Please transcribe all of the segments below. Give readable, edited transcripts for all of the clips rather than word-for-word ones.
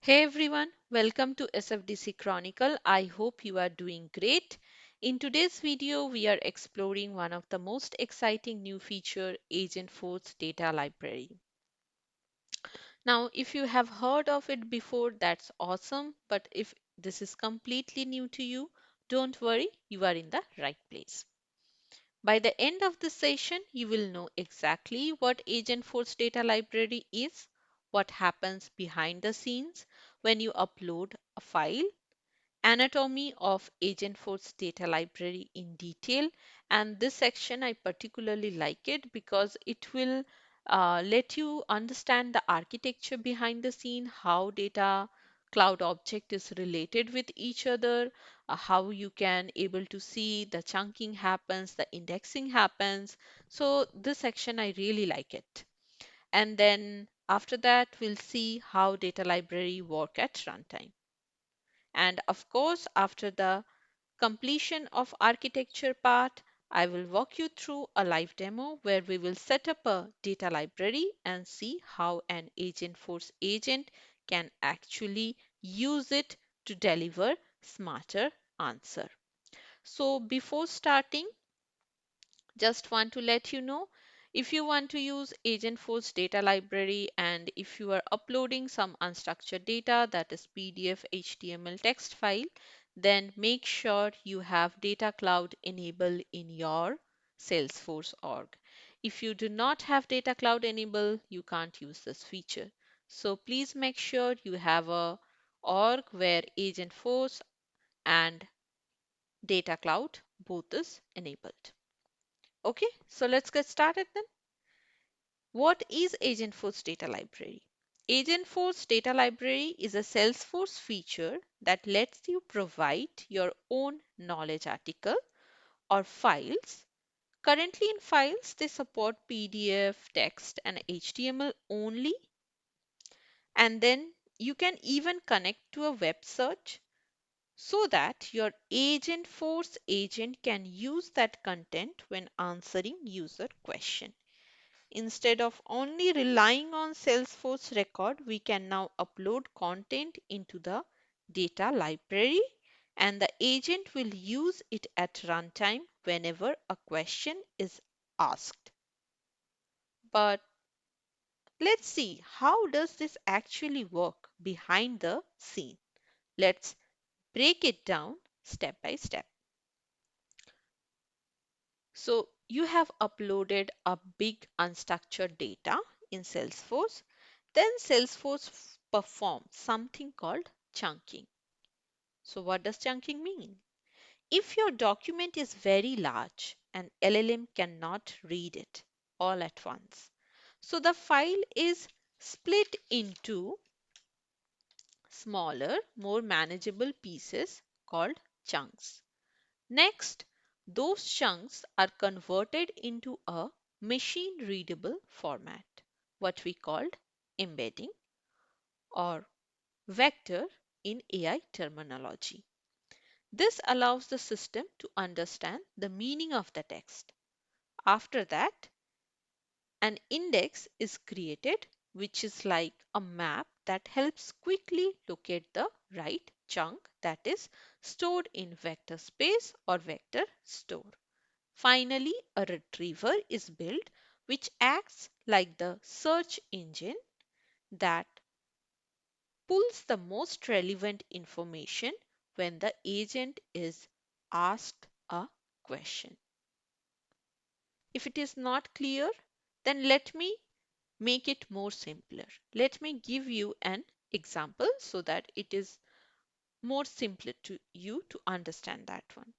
Hey everyone, welcome to SFDC Chronicle. I hope you are doing great. In today's video, we are exploring one of the most exciting new feature, Agentforce Data Library. Now, if you have heard of it before, that's awesome. But if this is completely new to you, don't worry, you are in the right place. By the end of this session, you will know exactly what Agentforce Data Library is, what happens behind the scenes when you upload a file, anatomy of Agentforce Data Library in detail. And this section I particularly like it because it will let you understand the architecture behind the scene, how data cloud object is related with each other, how you can able to see the chunking happens, the indexing happens. So this section I really like it. And then after that, we'll see how data library work at runtime. And of course, after the completion of architecture part, I will walk you through a live demo where we will set up a data library and see how an Agentforce agent can actually use it to deliver smarter answer. So before starting, just want to let you know, if you want to use Agentforce data library and if you are uploading some unstructured data, that is PDF, HTML text file, then make sure you have data cloud enabled in your Salesforce org. If you do not have data cloud enabled, you can't use this feature. So please make sure you have a org where Agentforce and data cloud both is enabled. Okay, so let's get started then. What is Agentforce Data Library? Agentforce Data Library is a Salesforce feature that lets you provide your own knowledge article or files. Currently in files, they support PDF, text, and HTML only. And then you can even connect to a web search so that your Agentforce agent can use that content when answering user question. Instead of only relying on Salesforce record, we can now upload content into the data library and the agent will use it at runtime whenever a question is asked. But let's see, how does this actually work behind the scene? Let's break it down step by step. So you have uploaded a big unstructured data in Salesforce. Then Salesforce performs something called chunking. So what does chunking mean? If your document is very large, an LLM cannot read it all at once. So the file is split into smaller, more manageable pieces called chunks. Next, those chunks are converted into a machine readable format, what we called embedding or vector in AI terminology. This allows the system to understand the meaning of the text. After that, an index is created, which is like a map that helps quickly locate the right chunk that is stored in vector space or vector store. Finally, a retriever is built which acts like the search engine that pulls the most relevant information when the agent is asked a question. If it is not clear, then let me make it more simpler. Let me give you an example so that it is more simpler to you to understand that one.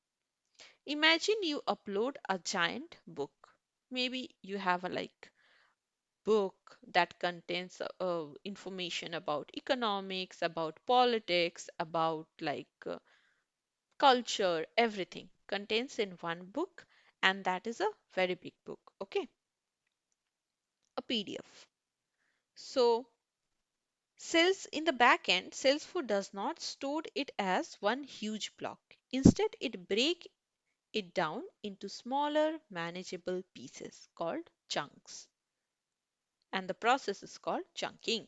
Imagine you upload a giant book. Maybe you have a book that contains information about economics, about politics, about culture, everything contains in one book, and that is a very big book. Okay, a PDF. So Sales in the back end, Salesforce does not store it as one huge block. Instead, it breaks it down into smaller, manageable pieces called chunks. And the process is called chunking.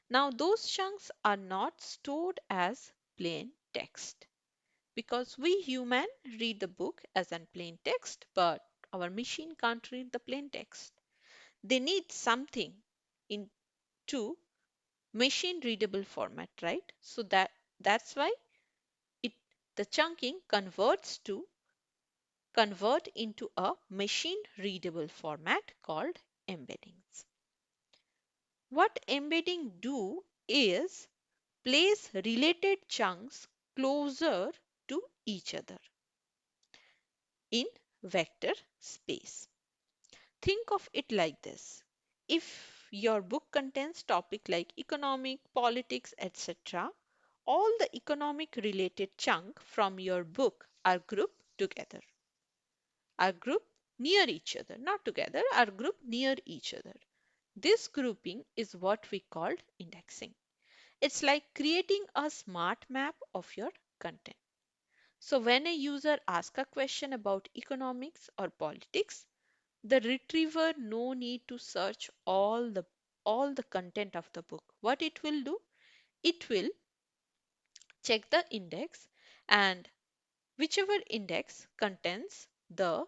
Now, those chunks are not stored as plain text because we human read the book as in plain text, but our machine can't read the plain text. They need something into machine readable format, right? So that's why it the chunking convert into a machine readable format called embeddings. What embedding do is place related chunks closer to each other in vector space. Think of it like this. If your book contains topic like economic, politics, etc., all the economic related chunk from your book are grouped together, are grouped near each other, not together, are grouped near each other. This grouping is what we called indexing. It's like creating a smart map of your content. So when a user asks a question about economics or politics, the retriever no need to search all the content of the book. What it will do? It will check the index, and whichever index contains the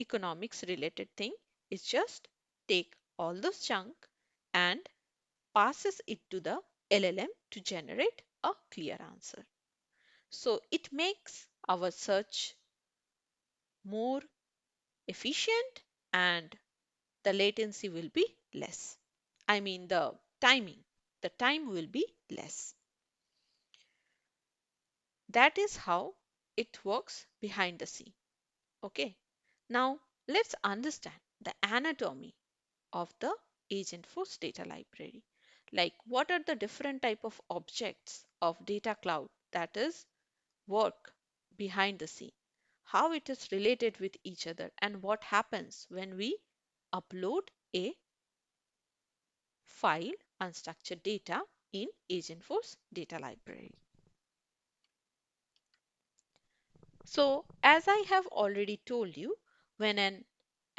economics related thing is just take all those chunk and passes it to the LLM to generate a clear answer. So it makes our search more efficient and the latency will be less. I mean the time will be less. That is how it works behind the scene. Okay. Now let's understand the anatomy of the Agentforce data library. Like what are the different type of objects of data cloud that is work behind the scene, how it is related with each other, and what happens when we upload a file unstructured data in Agentforce data library. So as I have already told you, when an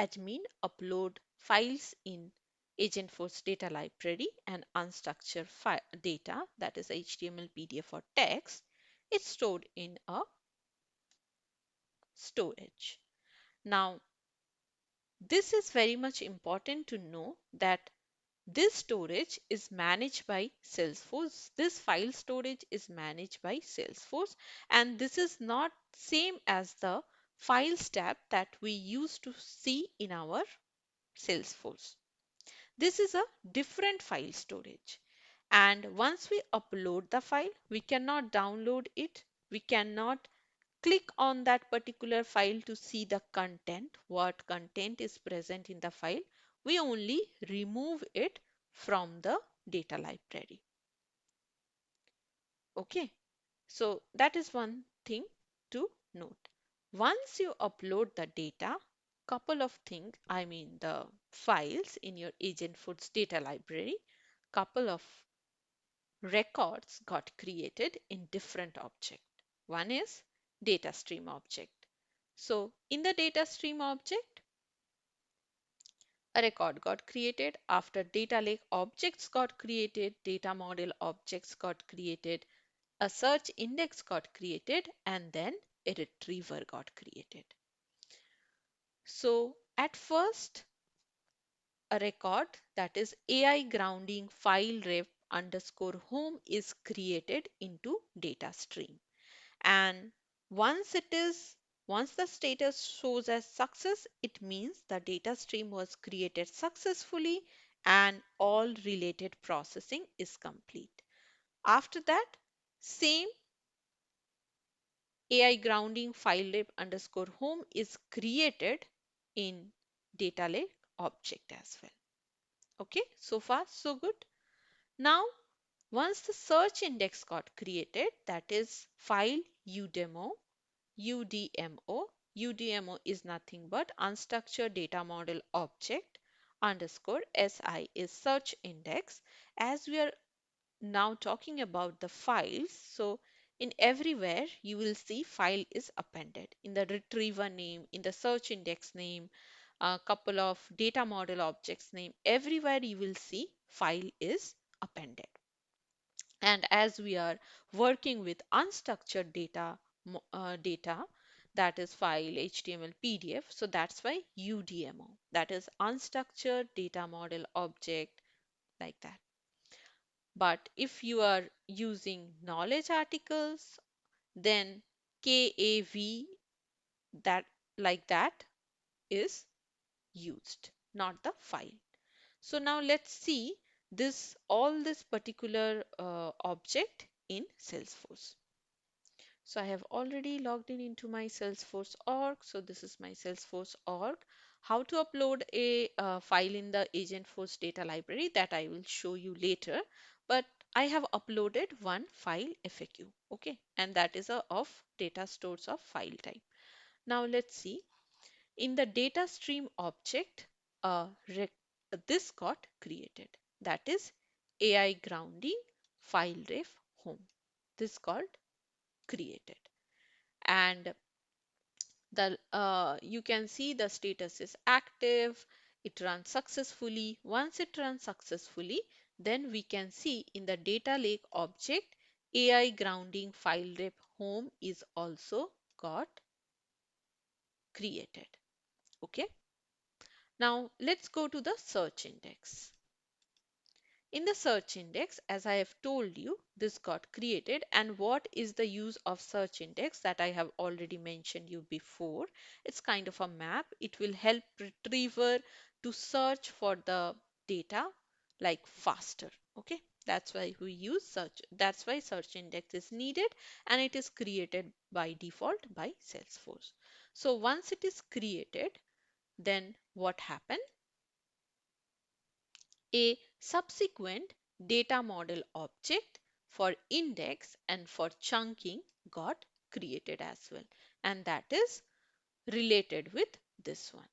admin upload files in Agentforce data library and unstructured data, that is HTML, PDF or text, it's stored in a storage. Now this is very much important to know that this storage is managed by Salesforce. This file storage is managed by Salesforce, and this is not same as the files tab that we used to see in our Salesforce. This is a different file storage. And once we upload the file, we cannot download it. We cannot click on that particular file to see the content, what content is present in the file. We only remove it from the data library. Okay, so that is one thing to note. Once you upload the data, couple of things, I mean the files in your Agentforce data library, couple of records got created in different object. One is data stream object. So in the data stream object, a record got created. After data lake objects got created, data model objects got created, a search index got created, and then a retriever got created. So at first, a record that is AI grounding file ref underscore home is created into data stream. And once it is once the status shows as success, it means the data stream was created successfully and all related processing is complete. After that, same AI grounding file rep underscore home is created in data lake object as well. Okay, so far so good. Now once the search index got created, that is file udemo, UDMO is nothing but unstructured data model object underscore SI is search index. As we are now talking about the files, so in everywhere you will see file is appended in the retriever name, in the search index name, a couple of data model objects name, everywhere you will see file is appended. And as we are working with unstructured data, that is file, HTML, PDF, so that's why UDMO, that is unstructured data model object, like that. But if you are using knowledge articles, then KAV, that like that is used, not the file. So now let's see this particular object in Salesforce. So I have already logged in into my Salesforce org. So this is my Salesforce org. How to upload a file in the Agentforce data library, that I will show you later. But I have uploaded one file FAQ. Okay, and that is of data stores of file type. Now let's see. In the data stream object, this got created. That is AI grounding file ref home. This got created. And the you can see the status is active. It runs successfully. Once it runs successfully, then we can see in the data lake object, AI grounding file ref home is also got created. Okay. Now let's go to the search index. In the search index, as I have told you, this got created. And what is the use of search index, that I have already mentioned you before? It's kind of a map. It will help retriever to search for the data like faster. Okay, that's why we use search. That's why search index is needed, and it is created by default by Salesforce. So once it is created, then what happens? A subsequent data model object for index and for chunking got created as well, and that is related with this one.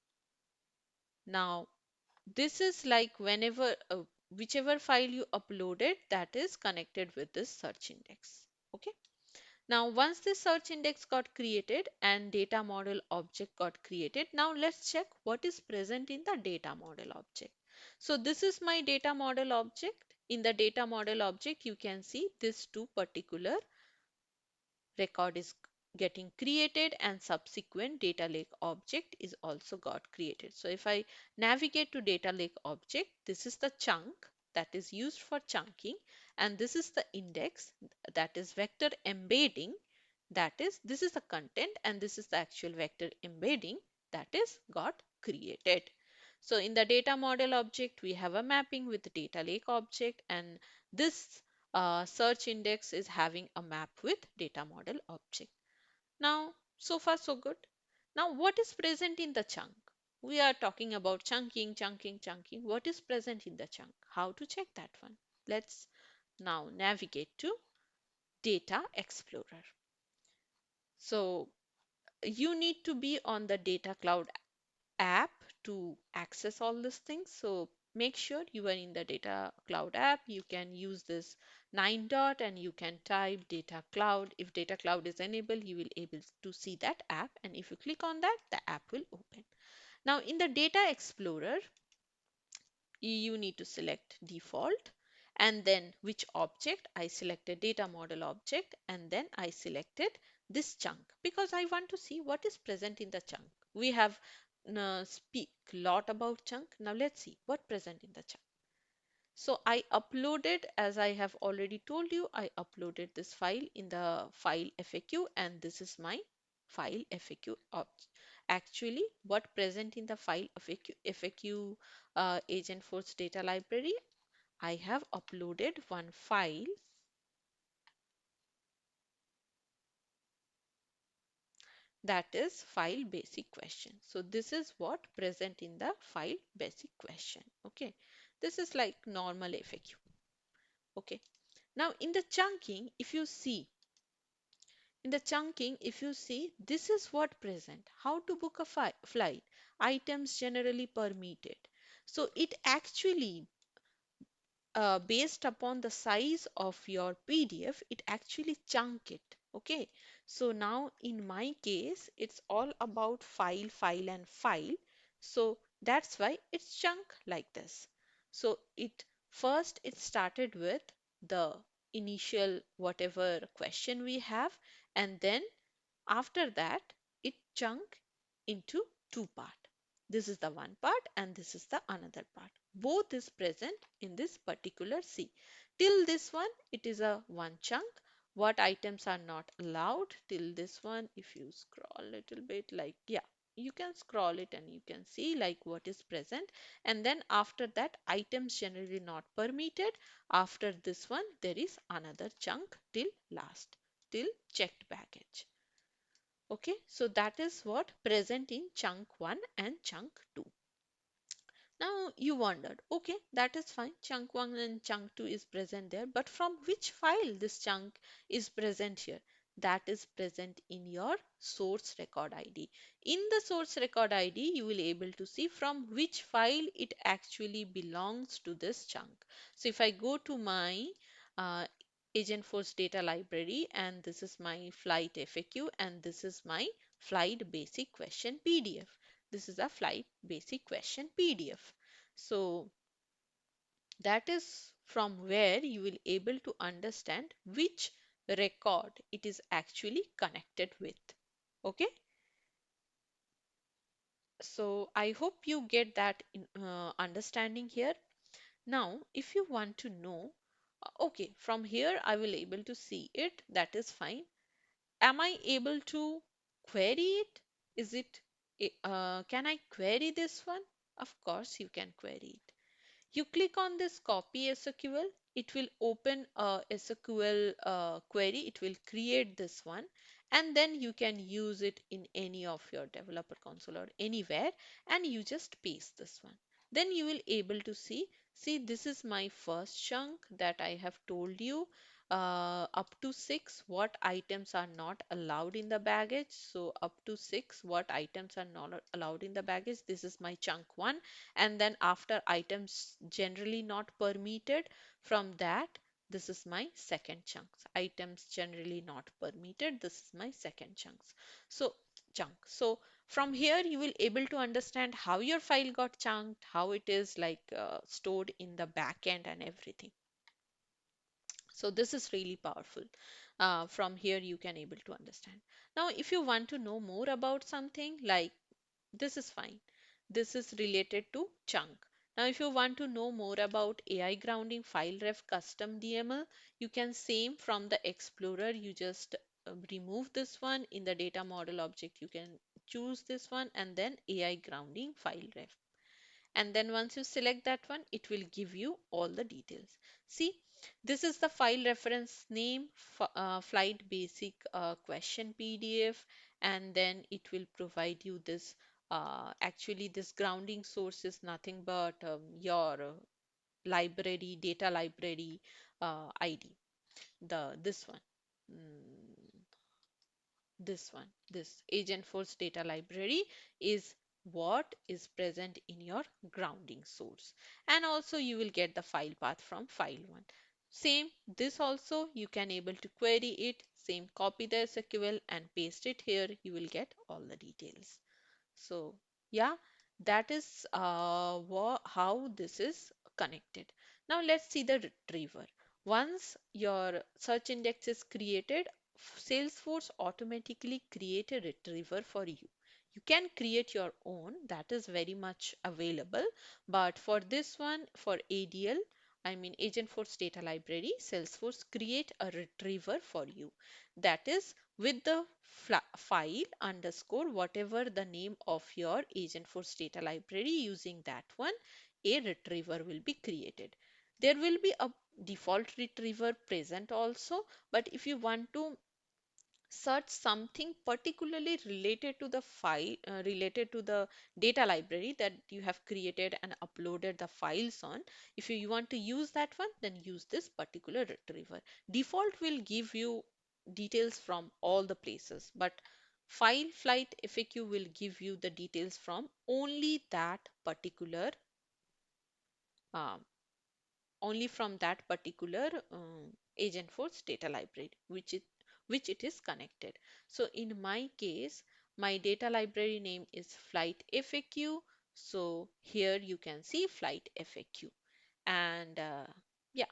Now this is like whenever whichever file you uploaded, that is connected with this search index. Okay. Now, once this search index got created and data model object got created, now let's check what is present in the data model object. So this is my data model object. In the data model object, you can see these two particular record is getting created, and subsequent data lake object is also got created. So if I navigate to data lake object, this is the chunk that is used for chunking, and this is the index, that is vector embedding, that is this is the content, and this is the actual vector embedding that is got created. So in the data model object, we have a mapping with the data lake object, and this search index is having a map with data model object. Now, so far so good. Now, what is present in the chunk? We are talking about chunking, chunking, chunking. What is present in the chunk? How to check that one? Let's now navigate to Data Explorer. So, you need to be on the Data Cloud app to access all these things. So make sure you are in the Data Cloud app. You can use this 9 dot and you can type Data Cloud. If Data Cloud is enabled, you will able to see that app. And if you click on that, the app will open. Now in the Data Explorer, you need to select default, and then which object. I selected data model object, and then I selected this chunk because I want to see what is present in the chunk. We have speak lot about chunk. Now let's see what present in the chunk. So I uploaded, as I have already told you, I uploaded this file in the file FAQ, and this is my file FAQ. Actually, what present in the file FAQ Agentforce data library, I have uploaded one file, that is file basic question. So this is what present in the file basic question. Okay, this is like normal FAQ. Okay, now in the chunking, if you see, in the chunking, if you see, this is what present. How to book a flight, items generally permitted. So it actually based upon the size of your PDF, it actually chunk it. Okay. So now in my case, it's all about file, file and file. So that's why it's chunk like this. So it first it started with the initial whatever question we have, and then after that it chunk into two part. This is the one part and this is the another part. Both is present in this particular C. Till this one it is a one chunk. What items are not allowed till this one, if you scroll a little bit, like, yeah, you can scroll it and you can see like what is present. And then after that, items generally not permitted. After this one there is another chunk till last, till checked baggage. Okay, so that is what present in chunk 1 and chunk 2. Now you wondered, okay, that is fine. Chunk 1 and chunk 2 is present there, but from which file this chunk is present here? That is present in your source record ID. In the source record ID, you will able to see from which file it actually belongs to this chunk. So if I go to my uh, Agentforce Data Library, and this is my flight FAQ, and this is my flight basic question PDF. This is a flight basic question PDF. So that is from where you will able to understand which record it is actually connected with. Okay. So I hope you get that understanding here. Now, if you want to know, okay, from here I will able to see it. That is fine. Am I able to query it? Is it, can I query this one? Of course, you can query it. You click on this copy SQL, it will open a SQL query, it will create this one, and then you can use it in any of your developer console or anywhere, and you just paste this one. Then you will able to see this is my first chunk that I have told you, up to 6 what items are not allowed in the baggage. So up to 6 what items are not allowed in the baggage, this is my chunk 1. And then after items generally not permitted, from that this is my second chunks. Items generally not permitted, this is my second chunk. So from here you will able to understand how your file got chunked, how it is like stored in the backend and everything. So this is really powerful. From here you can able to understand. Now if you want to know more about something, like, this is fine. This is related to chunk. Now, if you want to know more about AI grounding file ref custom DML, you can same from the Explorer. You just remove this one in the data model object. You can choose this one and then AI grounding file ref. And then once you select that one, it will give you all the details. See, this is the file reference name, flight basic question PDF, and then it will provide you this. Actually, this grounding source is nothing but your library, data library ID. This one. Mm, this Agentforce Data Library is what is present in your grounding source. And also you will get the file path from file 1. Same, this also you can able to query it. Same, copy the SQL and paste it here. You will get all the details. So yeah, that is how this is connected. Now let's see the retriever. Once your search index is created, Salesforce automatically create a retriever for you. You can create your own, that is very much available. But for this one, for ADL, I mean Agentforce Data Library, Salesforce create a retriever for you. That is with the file underscore whatever the name of your Agentforce Data Library, using that one, a retriever will be created. There will be a default retriever present also, but if you want to search something particularly related to the file, related to the data library that you have created and uploaded the files on, if you want to use that one, then use this particular retriever. Default will give you details from all the places, but file flight FAQ will give you the details from only that particular um, only from that particular Agentforce data library, which it is connected. So in my case, my data library name is flight FAQ. So here you can see flight FAQ. And yeah,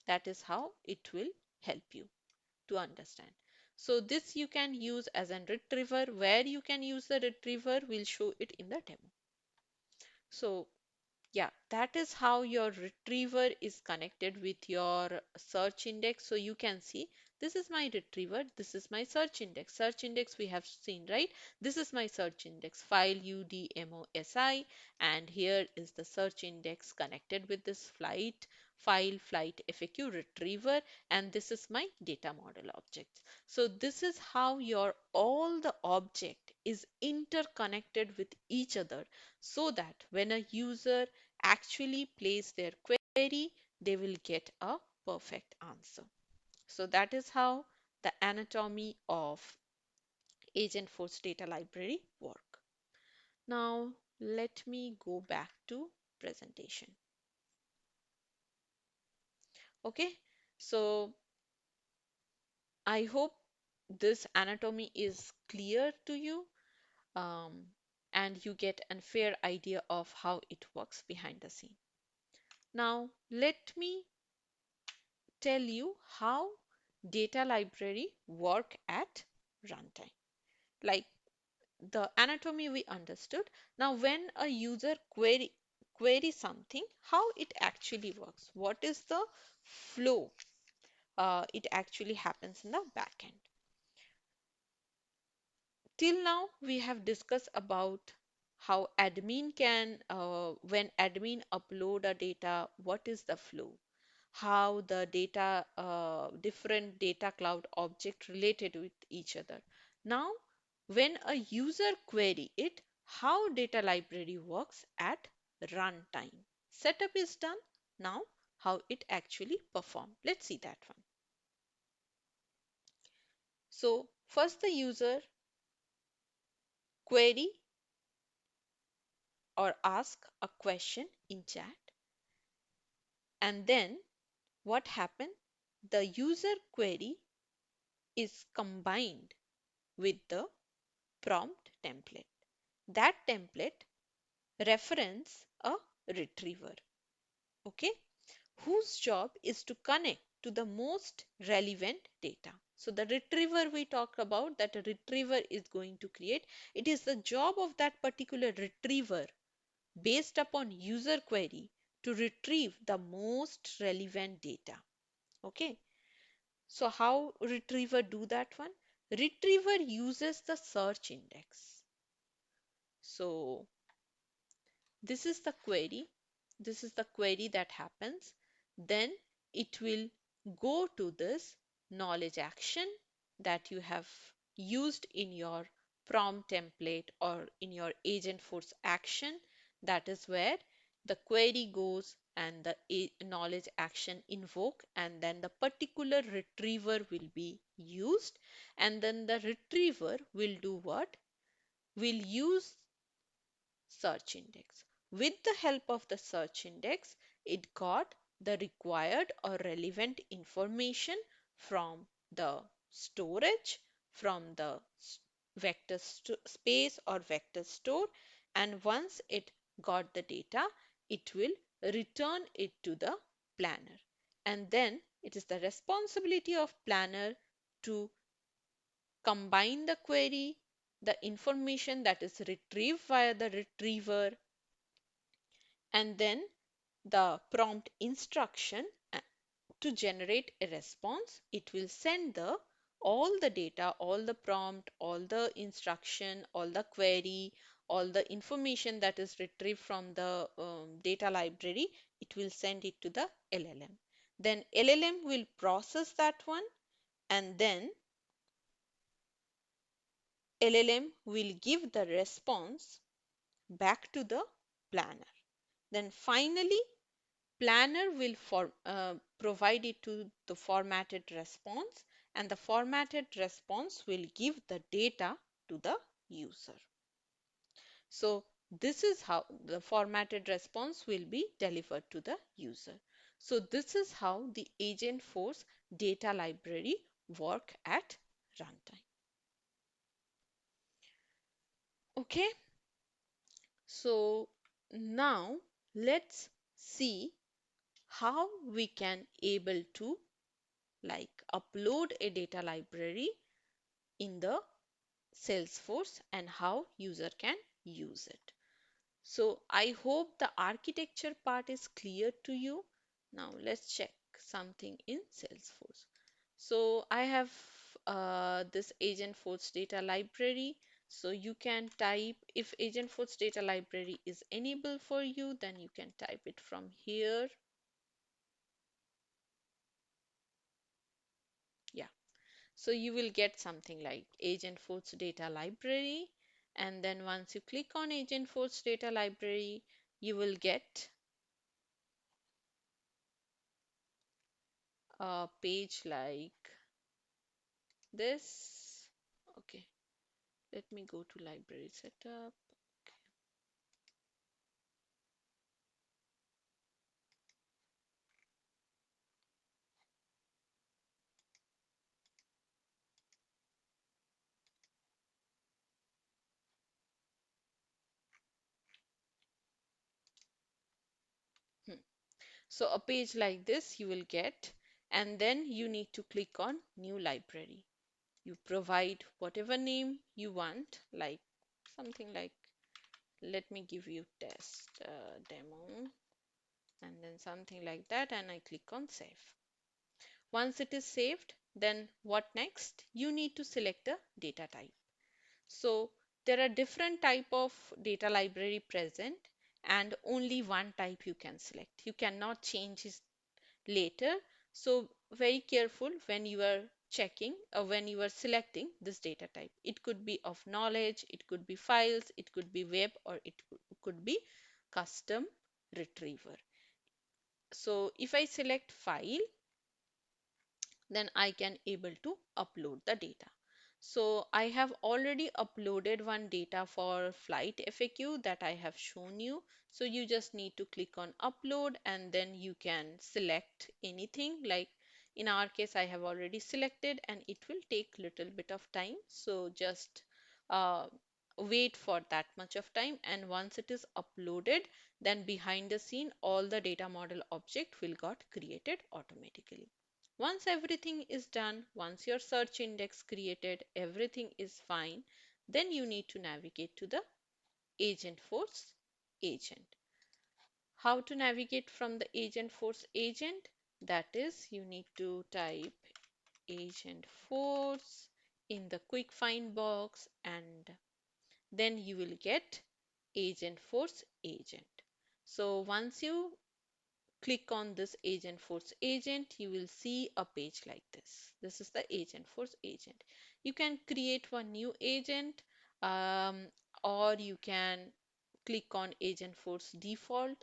That is how it will help you to understand. So this you can use as a retriever. Where you can use the retriever, we'll show it in the demo. So yeah, that is how your retriever is connected with your search index. So you can see this is my retriever, this is my search index. Search index we have seen, right? This is my search index, file UDMOSI, and here is the search index connected with this flight FAQ retriever, and this is my data model objects. So this is how your all the object is interconnected with each other, so that when a user actually place their query, they will get a perfect answer. So that is how the anatomy of Agentforce Data Library work. Now let me go back to presentation. Okay, so I hope this anatomy is clear to you, um, and you get a fair idea of how it works behind the scene. Now let me tell you how data library work at runtime. Like the anatomy we understood. Now when a user query something, how it actually works, what is the flow it actually happens in the backend. Till now we have discussed about how admin can when admin upload a data, what is the flow, how the data different data cloud object related with each other. Now when a user query it, how data library works at runtime. Setup is done. Now how it actually perform, let's see that one. So first the user query or ask a question in chat, and then what happened, the user query is combined with the prompt template. That template reference a retriever, okay, whose job is to connect to the most relevant data. So the retriever we talked about, that a retriever is going to create, it is the job of that particular retriever based upon user query to retrieve the most relevant data. Okay, so how retriever do that one? Retriever uses the search index. So this is the query. This is the query that happens. Then it will go to this knowledge action that you have used in your prompt template or in your Agentforce action. That is where the query goes and the knowledge action invoke, and then the particular retriever will be used, and then the retriever will do what? Will use search index. With the help of the search index, it got the required or relevant information from the storage, from the vector space or vector store, and once it got the data, it will return it to the planner. And then it is the responsibility of planner to combine the query, the information that is retrieved via the retriever, and then the prompt instruction to generate a response. It will send the all the data, all the prompt, all the instruction, all the query, all the information that is retrieved from the data library. It will send it to the LLM. Then LLM will process that one, and then LLM will give the response back to the planner. Then finally planner will provide it to the formatted response, and the formatted response will give the data to the user. So this is how the formatted response will be delivered to the user. So this is how the Agentforce data library work at runtime. Okay, so now let's see how we can able to like upload a data library in the Salesforce and how user can use it. So I hope the architecture part is clear to you. Now let's check something in Salesforce. So I have this Agentforce data library. So you can type, if Agentforce data library is enabled for you, then you can type it from here. Yeah. So you will get something like Agentforce data library. And then once you click on Agentforce data library, you will get a page like this. Okay, let me go to library setup. Hmm. So a page like this you will get, and then you need to click on new library. You provide whatever name you want, like something like, let me give you test demo, and then something like that, and I click on save. Once it is saved, then what next? You need to select the data type. So there are different type of data library present, and only one type you can select. You cannot change it later. So very careful when you are checking or when you are selecting this data type. It could be of knowledge, it could be files, it could be web, or it could be custom retriever. So if I select file, then I can able to upload the data. So I have already uploaded one data for flight FAQ that I have shown you. So you just need to click on upload, and then you can select anything. Like in our case, I have already selected, and it will take little bit of time. So just uh, wait for that much of time, and once it is uploaded, then behind the scene all the data model object will got created automatically. Once everything is done, once your search index created, everything is fine, then you need to navigate to the Agentforce agent. How to navigate from the Agentforce agent? That is, you need to type Agentforce in the quick find box, and then you will get Agentforce agent. So once you click on this Agentforce agent, you will see a page like this. This is the Agentforce agent. You can create one new agent, um, or you can click on Agentforce default.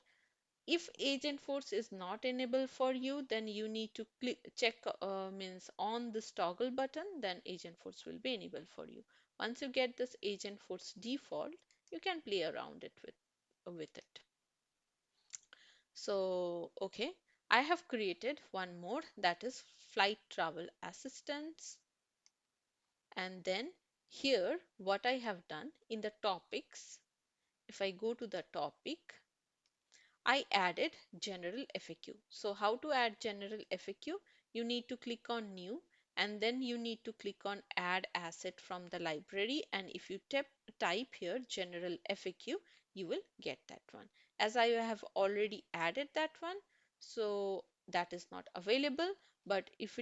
If Agentforce is not enabled for you, then you need to check means on this toggle button, then Agentforce will be enabled for you. Once you get this Agentforce default, you can play around it with it. So, okay, I have created one more, that is flight travel assistance. And then here, what I have done in the topics, if I go to the topic, I added general FAQ. So how to add general FAQ? You need to click on new, and then you need to click on add asset from the library, and if you type here general FAQ, you will get that one. As I have already added that one, so that is not available, but if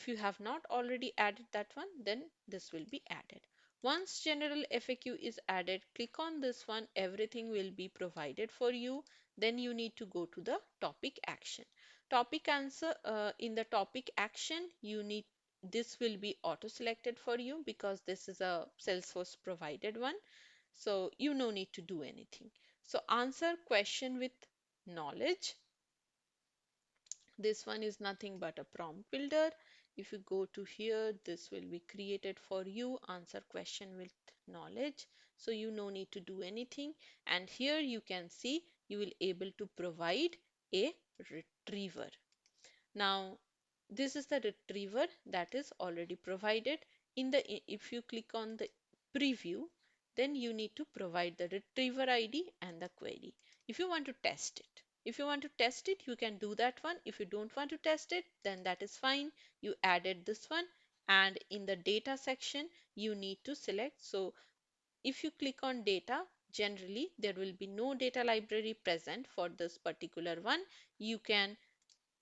you have not already added that one, then this will be added. Once general FAQ is added, click on this one, everything will be provided for you. Then you need to go to the topic action. Topic answer in the topic action, you need this will be auto selected for you because this is a Salesforce provided one. So you no need to do anything. So answer question with knowledge. This one is nothing but a prompt builder. If you go to here, this will be created for you. Answer question with knowledge. So you no need to do anything. And here you can see you will able to provide a retriever. Now, this is the retriever that is already provided. If you click on the preview, then you need to provide the retriever ID and the query if you want to test it. If you want to test it, you can do that one. If you don't want to test it, then that is fine. You added this one, and in the data section, you need to select. So if you click on data, generally there will be no data library present for this particular one. You can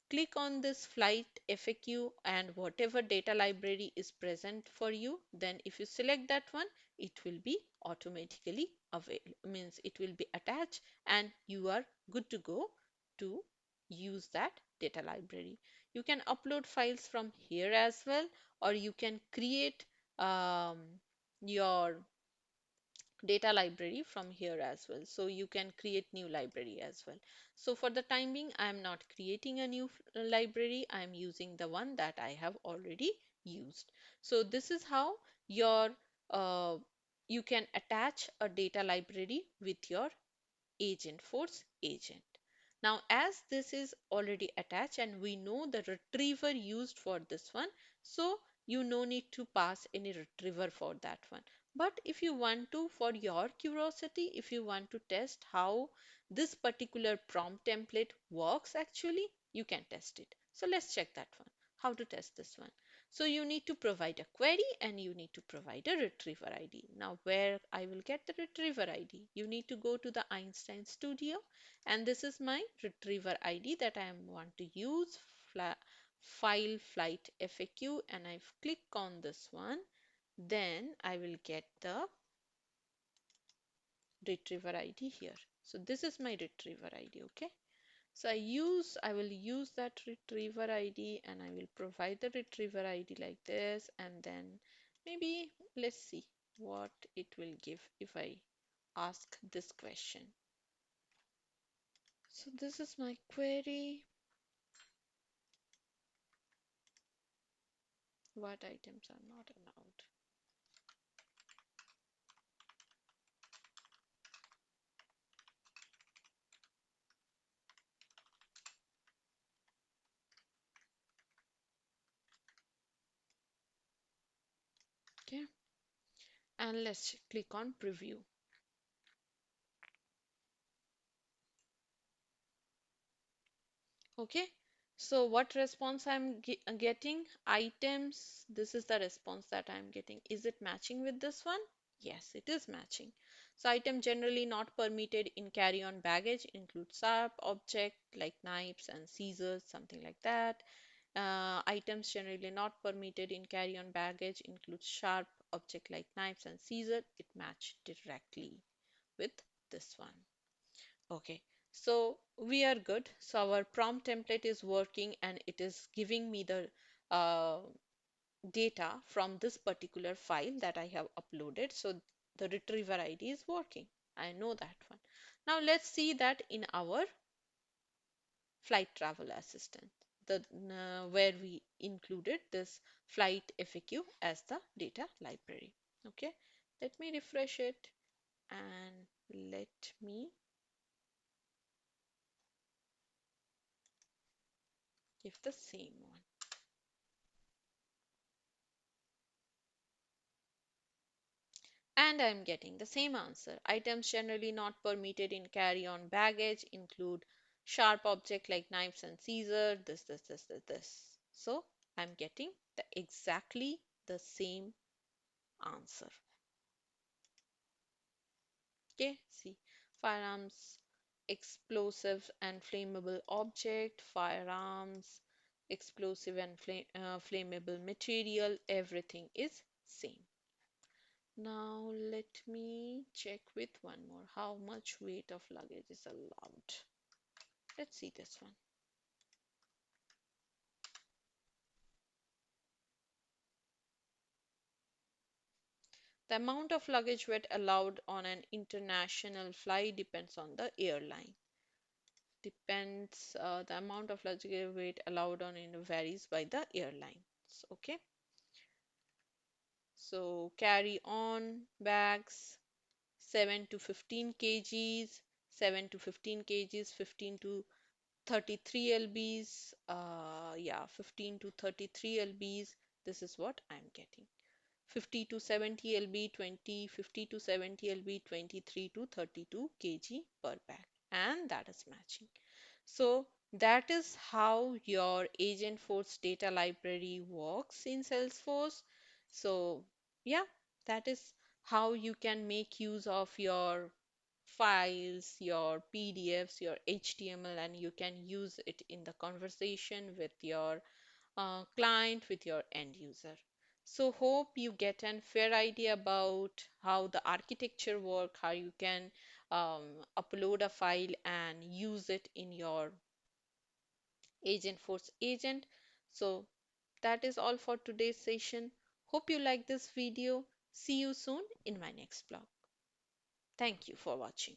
click on this flight FAQ, and whatever data library is present for you, then if you select that one, it will be automatically available, means it will be attached, and you are good to go to use that data library. You can upload files from here as well, or you can create your data library from here as well. So you can create new library as well. So for the time being, I am not creating a new library. I am using the one that I have already used. So this is how your uh, you can attach a data library with your Agentforce agent. Now, as this is already attached and we know the retriever used for this one, so you no need to pass any retriever for that one. But if you want to, for your curiosity, if you want to test how this particular prompt template works actually, you can test it. So let's check that one. How to test this one. So you need to provide a query and you need to provide a retriever ID. Now where I will get the retriever ID? You need to go to the Einstein Studio, and this is my retriever ID that I want to use, file flight FAQ, and I click on this one. Then I will get the retriever ID here. So this is my retriever ID, okay? So I will use that retriever ID and I will provide the retriever ID like this, and then maybe let's see what it will give if I ask this question. So this is my query. What items are not allowed? Okay, and let's click on preview. Okay, so what response I'm getting? Items, this is the response that I'm getting. Is it matching with this one? Yes, it is matching. So item generally not permitted in carry-on baggage include sharp object like knives and scissors, something like that. Items generally not permitted in carry-on baggage include sharp object like knives and scissors. It matched directly with this one. Okay, so we are good. So our prompt template is working and it is giving me the uh, data from this particular file that I have uploaded. So the retriever ID is working. I know that one. Now let's see that in our flight travel assistant, the where we included this flight FAQ as the data library. Okay, let me refresh it and let me give the same one. And I'm getting the same answer. Items generally not permitted in carry-on baggage include sharp object like knives and scissors, this. So I'm getting the exactly the same answer. Okay, see, firearms, explosive and flammable object, firearms, explosive and flammable material, everything is same. Now let me check with one more. How much weight of luggage is allowed? Let's see this one. The amount of luggage weight allowed on an international flight depends on the airline. The amount of luggage weight allowed on it varies by the airlines. Okay. So carry on bags 7 to 15 kgs, 7 to 15 kgs, 15 to 33 lbs, yeah, 15 to 33 lbs. This is what I'm getting. 50 to 70 lb, 20, 50 to 70 lb, 23 to 32 kg per bag, and that is matching. So that is how your Agentforce data library works in Salesforce. So yeah, that is how you can make use of your files, your PDFs, your HTML, and you can use it in the conversation with your client, with your end user. So hope you get an fair idea about how the architecture work, how you can upload a file and use it in your Agentforce agent. So that is all for today's session. Hope you like this video. See you soon in my next blog. Thank you for watching.